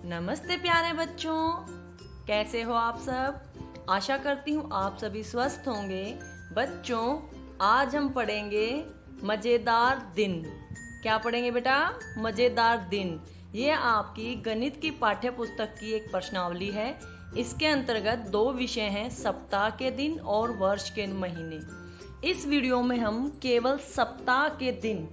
नमस्ते प्यारे बच्चों, कैसे हो आप सब। आशा करती हूँ आप सभी स्वस्थ होंगे। बच्चों, आज हम पढ़ेंगे मज़ेदार दिन। क्या पढ़ेंगे बेटा? मज़ेदार दिन। ये आपकी गणित की पाठ्य पुस्तक की एक प्रश्नावली है। इसके अंतर्गत 2 विषय हैं, सप्ताह के दिन और वर्ष के महीने। इस वीडियो में हम केवल सप्ताह के दिन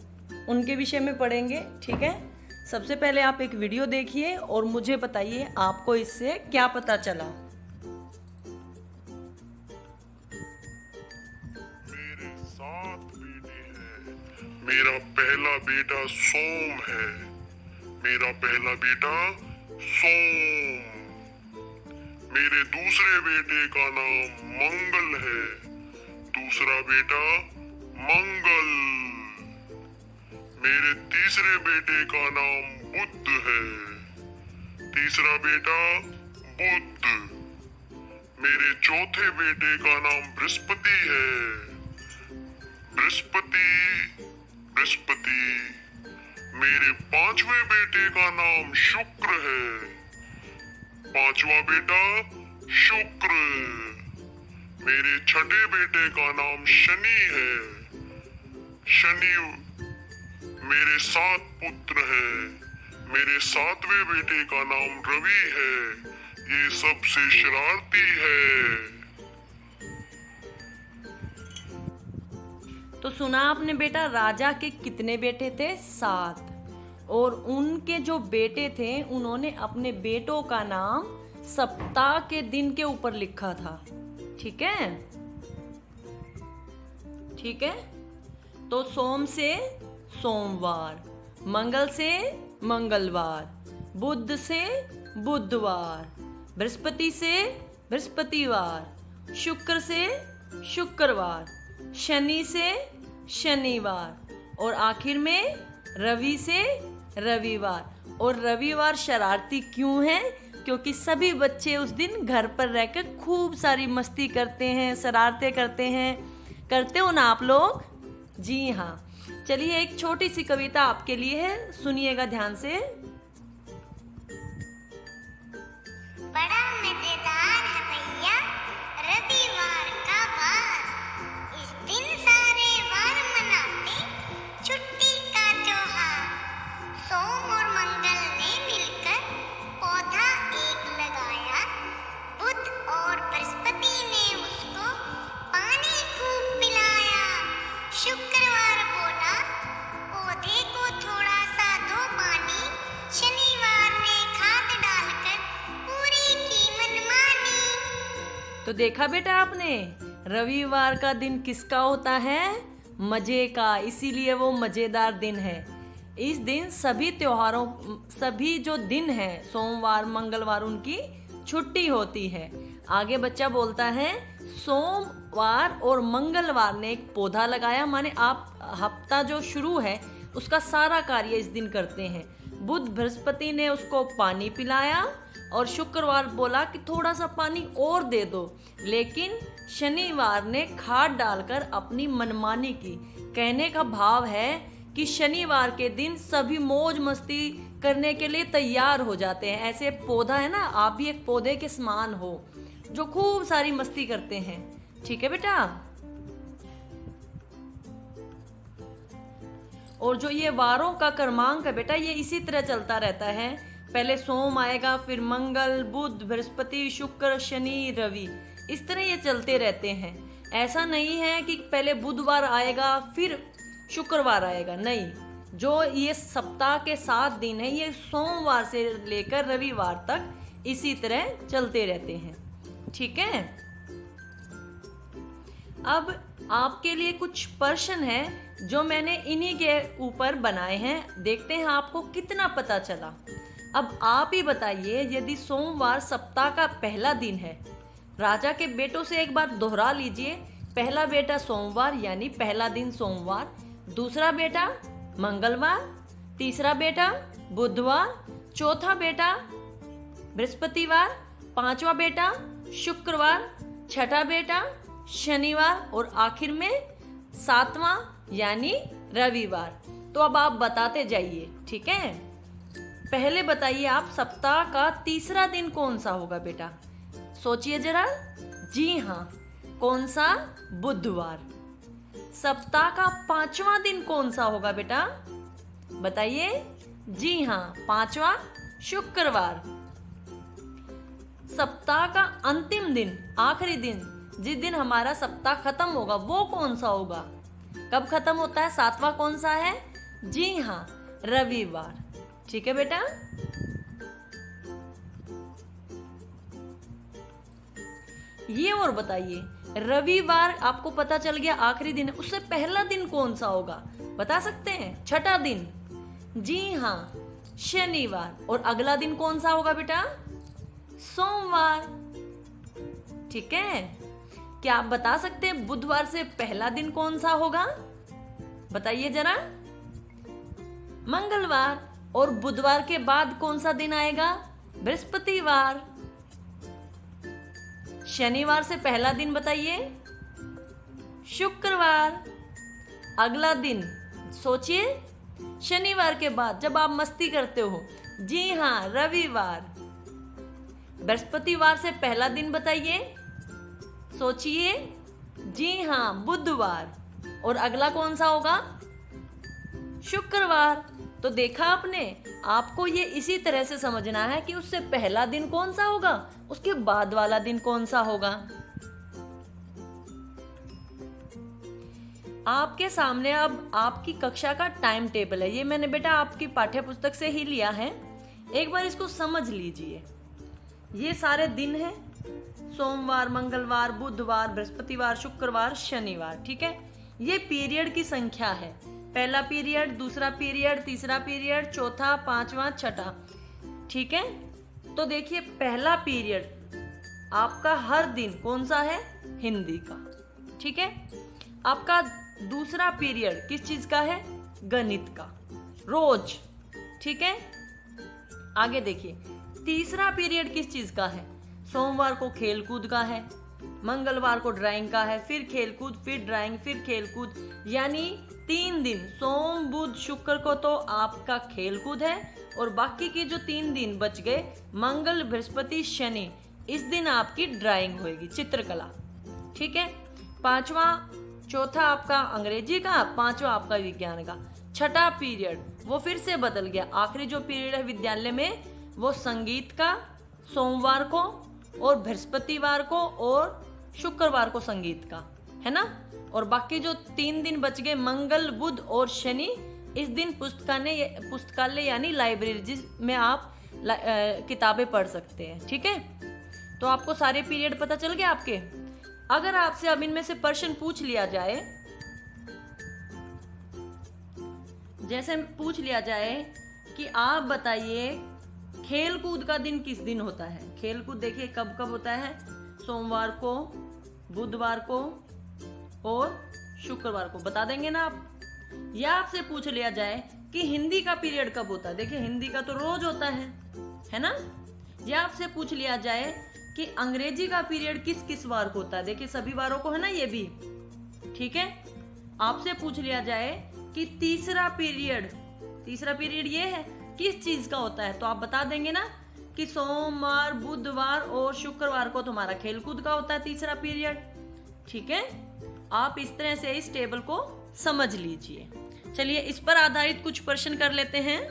उनके विषय में पढ़ेंगे, ठीक है। सबसे पहले आप एक वीडियो देखिए और मुझे बताइए आपको इससे क्या पता चला। मेरे 7 बेटे हैं। मेरा पहला बेटा सोम है। मेरा पहला बेटा सोम। मेरे दूसरे बेटे का नाम मंगल है। दूसरा बेटा मंगल। मेरे तीसरे बेटे का नाम बुध है। तीसरा बेटा बुध। मेरे चौथे बेटे का नाम बृहस्पति है। बृहस्पति बृहस्पति। मेरे 5वें बेटे का नाम शुक्र है। 5वां बेटा शुक्र। मेरे 6ठे बेटे का नाम शनि है। शनि। मेरे 7 पुत्र हैं। मेरे 7वें बेटे का नाम रवि है। ये सबसे शरारती है। तो सुना आपने बेटा, राजा के कितने बेटे थे? 7। और उनके जो बेटे थे उन्होंने अपने बेटों का नाम सप्ताह के दिन के ऊपर लिखा था, ठीक है। ठीक है, तो सोम से सोमवार, मंगल से मंगलवार, बुध से बुधवार, बृहस्पति से बृहस्पतिवार, शुक्र से शुक्रवार, शनि से शनिवार और आखिर में रवि से रविवार। और रविवार शरारती क्यों है? क्योंकि सभी बच्चे उस दिन घर पर रहकर खूब सारी मस्ती करते हैं, शरारतें करते हैं। करते हो ना आप लोग? जी हाँ। चलिए, एक छोटी सी कविता आपके लिए है, सुनिएगा ध्यान से। बड़ा मजेदार है भैया रविवार का वार। इस दिन सारे वार मनाते छुट्टी का त्योहार। सोम और मंगल ने मिलकर पौधा एक लगाया। बुध और बृहस्पति ने उसको पानी खूब पिलाया। शुक्रवार बोला पौधे को थोड़ा सा दो पानी। शनिवार ने खाद डालकर पूरी की मनमानी। तो देखा बेटा आपने, रविवार का दिन किसका होता है? मजे का, इसीलिए वो मजेदार दिन है। इस दिन सभी जो दिन है, सोमवार मंगलवार, उनकी छुट्टी होती है। आगे बच्चा बोलता है, सोमवार और मंगलवार ने एक पौधा लगाया, माने आप हफ्ता जो शुरू है उसका सारा कार्य इस दिन करते हैं। बुध बृहस्पति ने उसको पानी पिलाया और शुक्रवार बोला कि थोड़ा सा पानी और दे दो। लेकिन शनिवार ने खाद डालकर अपनी मनमानी की। कहने का भाव है कि शनिवार के दिन सभी मौज मस्ती करने के लिए तैयार हो जाते हैं। ऐसे पौधा है ना, आप भी एक पौधे के समान हो जो खूब सारी मस्ती करते हैं, ठीक है बेटा। और जो ये वारों का क्रमांक है बेटा, ये इसी तरह चलता रहता है। पहले सोम आएगा, फिर मंगल, बुध, बृहस्पति, शुक्र, शनि, रवि, इस तरह ये चलते रहते हैं। ऐसा नहीं है कि पहले बुधवार आएगा फिर शुक्रवार आएगा, नहीं। जो ये सप्ताह के 7 दिन है, ये सोमवार से लेकर रविवार तक इसी तरह चलते रहते हैं, ठीक है। अब आपके लिए कुछ प्रश्न है जो मैंने इन्हीं के ऊपर बनाए हैं। देखते हैं आपको कितना पता चला। अब आप ही बताइए, यदि सोमवार सप्ताह का पहला दिन है, राजा के बेटों से एक बार दोहरा लीजिए। पहला बेटा सोमवार यानी पहला दिन सोमवार, दूसरा बेटा मंगलवार, तीसरा बेटा बुधवार, चौथा बेटा बृहस्पतिवार, 5वां बेटा शुक्रवार, 6ठा बेटा शनिवार और आखिर में 7वां यानी रविवार। तो अब आप बताते जाइए, ठीक है। पहले बताइए आप, सप्ताह का तीसरा दिन कौन सा होगा बेटा? सोचिए जरा। जी हाँ, कौन सा? बुधवार। सप्ताह का पांचवा दिन कौन सा होगा बेटा? बताइए। जी हाँ, पांचवा शुक्रवार। सप्ताह का अंतिम दिन, आखिरी दिन, जिस दिन हमारा सप्ताह खत्म होगा, वो कौन सा होगा? कब खत्म होता है? सातवां कौन सा है? जी हाँ, रविवार। ठीक है बेटा। ये और बताइए, रविवार आपको पता चल गया आखिरी दिन है, उससे पहला दिन कौन सा होगा? बता सकते हैं? छठा दिन। जी हाँ, शनिवार। और अगला दिन कौन सा होगा बेटा? सोमवार। ठीक है। क्या आप बता सकते हैं बुधवार से पहला दिन कौन सा होगा? बताइए जरा। मंगलवार। और बुधवार के बाद कौन सा दिन आएगा? बृहस्पतिवार। शनिवार से पहला दिन बताइए। शुक्रवार। अगला दिन सोचिए, शनिवार के बाद जब आप मस्ती करते हो। जी हाँ, रविवार। बृहस्पतिवार से पहला दिन बताइए। सोचिए। जी हाँ, बुधवार। और अगला कौन सा होगा? शुक्रवार। तो देखा आपने, आपको ये इसी तरह से समझना है कि उससे पहला दिन कौन सा होगा, उसके बाद वाला दिन कौन सा होगा। आपके सामने अब आपकी कक्षा का टाइम टेबल है। ये मैंने बेटा आपकी पाठ्य पुस्तक से ही लिया है, एक बार इसको समझ लीजिए। ये सारे दिन हैं, सोमवार, मंगलवार, बुधवार, बृहस्पतिवार, शुक्रवार, शनिवार। ठीक है। ये पीरियड की संख्या है। पहला पीरियड, दूसरा पीरियड, तीसरा पीरियड, चौथा, पांचवा, छठा। ठीक है। तो देखिए, पहला पीरियड आपका हर दिन कौन सा है? हिंदी का। ठीक है। आपका दूसरा पीरियड किस चीज का है? गणित का, रोज। ठीक है। आगे देखिए, तीसरा पीरियड किस चीज का है? सोमवार को खेलकूद का है, मंगलवार को ड्राइंग का है, फिर खेलकूद, फिर ड्राइंग, फिर खेलकूद। यानी 3 दिन, सोम, बुध, शुक्र को तो आपका खेलकूद है, और बाकी के जो 3 दिन बच गए, मंगल, बृहस्पति, शनि, इस दिन आपकी ड्राइंग होगी, चित्रकला। ठीक है। चौथा आपका अंग्रेजी का, पांचवा आपका विज्ञान का। छठा पीरियड वो फिर से बदल गया। आखिरी जो पीरियड है विद्यालय में, वो संगीत का, सोमवार को और बृहस्पतिवार को और शुक्रवार को संगीत का, है ना। और बाकी जो 3 दिन बच गए, मंगल, बुध और शनि, इस दिन पुस्तकालय यानी लाइब्रेरी, जिसमें आप किताबें पढ़ सकते हैं। ठीक है। तो आपको सारे पीरियड पता चल गए आपके। अगर आपसे अब इनमें से प्रश्न पूछ लिया जाए, जैसे पूछ लिया जाए कि आप बताइए खेल कूद का दिन किस दिन होता है? खेल कूद देखिए कब कब होता है? सोमवार को, बुधवार को और शुक्रवार को। बता देंगे ना आप? या आपसे पूछ लिया जाए कि हिंदी का पीरियड कब होता है? देखिए हिंदी का तो रोज होता है ना। या आपसे पूछ लिया जाए कि अंग्रेजी का पीरियड किस किस वार को होता है? देखिए सभी वारों को है ना ये भी। ठीक है। आपसे पूछ लिया जाए कि तीसरा पीरियड ये है, किस चीज का होता है? तो आप बता देंगे ना कि सोमवार, बुधवार और शुक्रवार को तुम्हारा खेलकूद का होता है तीसरा पीरियड। ठीक है। आप इस तरह से इस टेबल को समझ लीजिए। चलिए इस पर आधारित कुछ प्रश्न कर लेते हैं।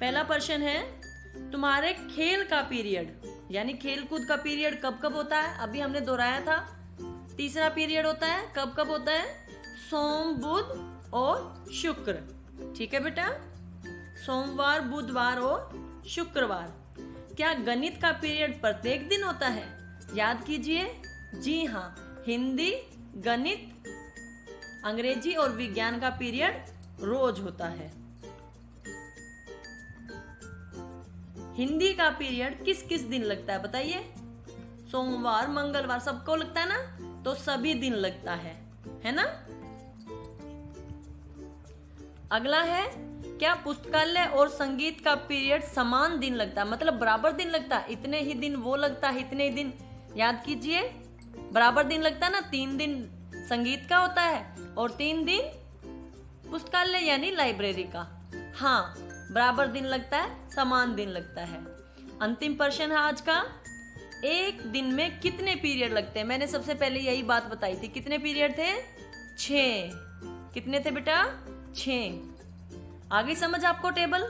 पहला प्रश्न है, तुम्हारे खेल का पीरियड यानी खेलकूद का पीरियड कब कब होता है? अभी हमने दोहराया था, तीसरा पीरियड होता है। कब कब होता है? सोम, बुध और शुक्र। ठीक है बेटा, सोमवार, बुधवार और शुक्रवार। क्या गणित का पीरियड प्रत्येक दिन होता है? याद कीजिए। जी हाँ, हिंदी, गणित, अंग्रेजी और विज्ञान का पीरियड रोज होता है। हिंदी का पीरियड किस किस दिन लगता है बताइए? सोमवार, मंगलवार, सबको लगता है ना, तो सभी दिन लगता है ना। अगला है, क्या पुस्तकालय और संगीत का पीरियड समान दिन लगता है? मतलब बराबर दिन लगता है, इतने ही दिन वो लगता है, इतने ही दिन। याद कीजिए, बराबर दिन लगता है ना। 3 दिन संगीत का होता है और 3 दिन पुस्तकालय यानी लाइब्रेरी का। हाँ, बराबर दिन लगता है, समान दिन लगता है। अंतिम प्रश्न है आज का, एक दिन में कितने पीरियड लगते हैं? मैंने सबसे पहले यही बात बताई थी। कितने पीरियड थे? 6। कितने थे बेटा? 6। आगे समझ आपको टेबल?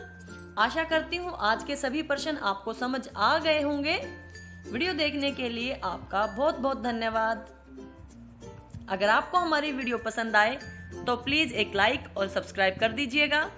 आशा करती हूँ आज के सभी प्रश्न आपको समझ आ गए होंगे। वीडियो देखने के लिए आपका बहुत बहुत धन्यवाद। अगर आपको हमारी वीडियो पसंद आए तो प्लीज़ एक लाइक और सब्सक्राइब कर दीजिएगा।